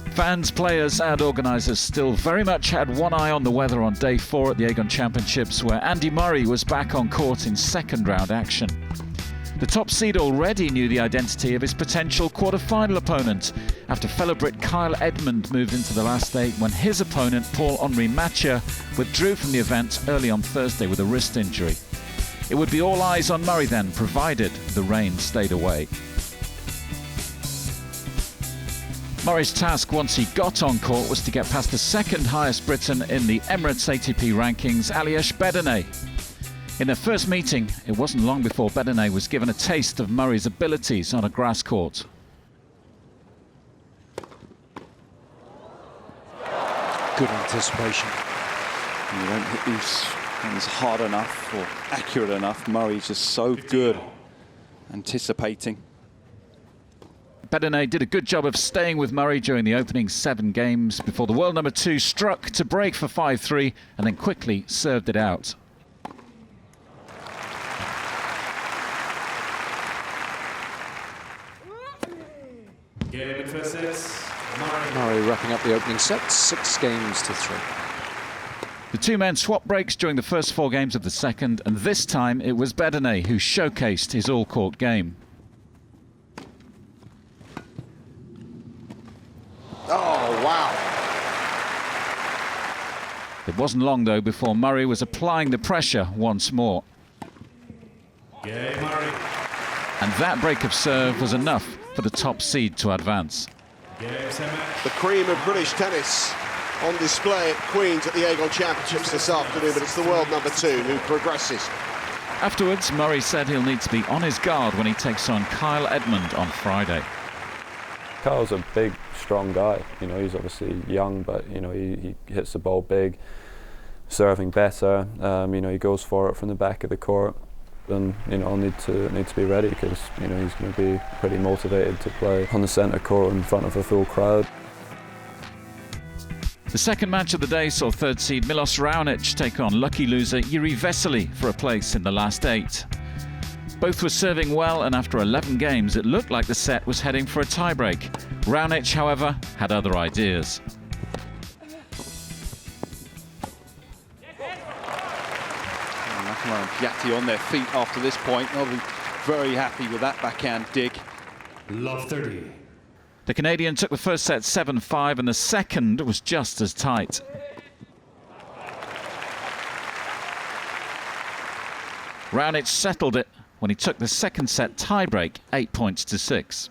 Fans, players and organisers still very much had one eye on the weather on day 4 at the Aegon Championships, where Andy Murray was back on court in second round action. The top seed already knew the identity of his potential quarter-final opponent after fellow Brit Kyle Edmund moved into the last 8 when his opponent, Paul-Henri Mathieu, withdrew from the event early on Thursday with a wrist injury. It would be all eyes on Murray then, provided the rain stayed away. Murray's task once he got on court was to get past the second highest Briton in the Emirates ATP rankings, Aliyesh Bedene. In their first meeting, it wasn't long before Bedene was given a taste of Murray's abilities on a grass court. Good anticipation. You don't hit these things hard enough or accurate enough. Murray's just so good anticipating. Bedene did a good job of staying with Murray during the opening 7 games before the world number 2 struck to break for 5-3 and then quickly served it out. Game in first set. Murray wrapping up the opening set, 6-3. The two men swapped breaks during the first 4 games of the second, and this time it was Bedene who showcased his all-court game. Oh, wow. It wasn't long, though, before Murray was applying the pressure once more. Game Murray. And that break of serve was enough for the top seed to advance. The cream of British tennis on display at Queen's at the Aegon Championships this afternoon, but it's the world number 2 who progresses. Afterwards, Murray said he'll need to be on his guard when he takes on Kyle Edmund on Friday. Kyle's a big, strong guy. You know, he's obviously young, but you know he hits the ball big, serving better. You know, he goes for it from the back of the court, and you know, I'll need to be ready because you know he's going to be pretty motivated to play on the centre court in front of a full crowd. The second match of the day saw third seed Milos Raonic take on lucky loser Jiri Vesely for a place in the last 8. Both were serving well, and after 11 games, it looked like the set was heading for a tiebreak. Raonic, however, had other ideas. McEnroe and Getty on their feet after this point. They'll be very happy with that backhand dig. Love 30. The Canadian took the first set 7-5, and the second was just as tight. Raonic settled it when he took the second set tiebreak 8-6.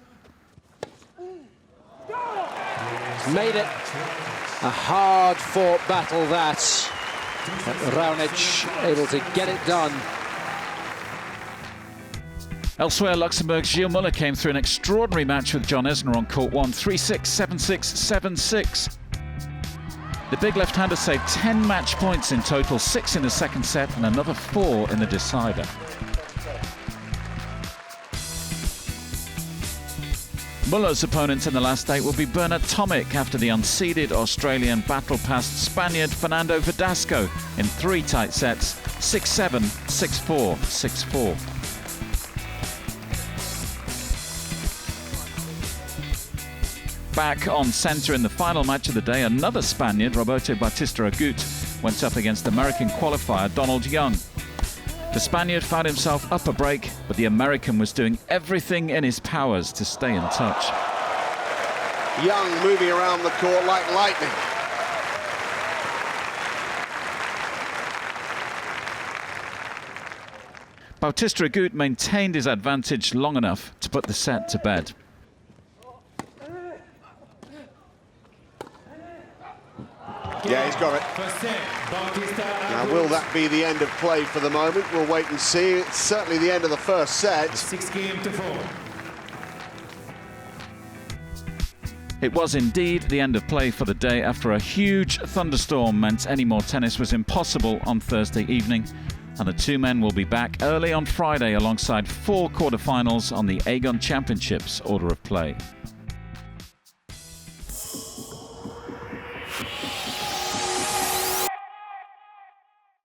Made it a hard-fought battle that. But Raonic able to get it done. Elsewhere, Luxembourg's Gilles Muller came through an extraordinary match with John Isner on court 1, 3-6, 7-6, 7-6. The big left-hander saved 10 match points in total, 6 in the second set and another 4 in the decider. Muller's opponent in the last 8 will be Raonic Tomic after the unseeded Australian battled past Spaniard Fernando Verdasco in 3 tight sets, 6-7, 6-4, 6-4. Back on centre in the final match of the day, another Spaniard, Roberto Bautista Agut, went up against American qualifier Donald Young. The Spaniard found himself up a break, but the American was doing everything in his powers to stay in touch. Young moving around the court like lightning. Bautista Agut maintained his advantage long enough to put the set to bed. Yeah, he's got it. Now, will that be the end of play for the moment? We'll wait and see. It's certainly the end of the first set. 6-4. It was indeed the end of play for the day after a huge thunderstorm meant any more tennis was impossible on Thursday evening. And the two men will be back early on Friday alongside 4 quarterfinals on the Aegon Championships order of play.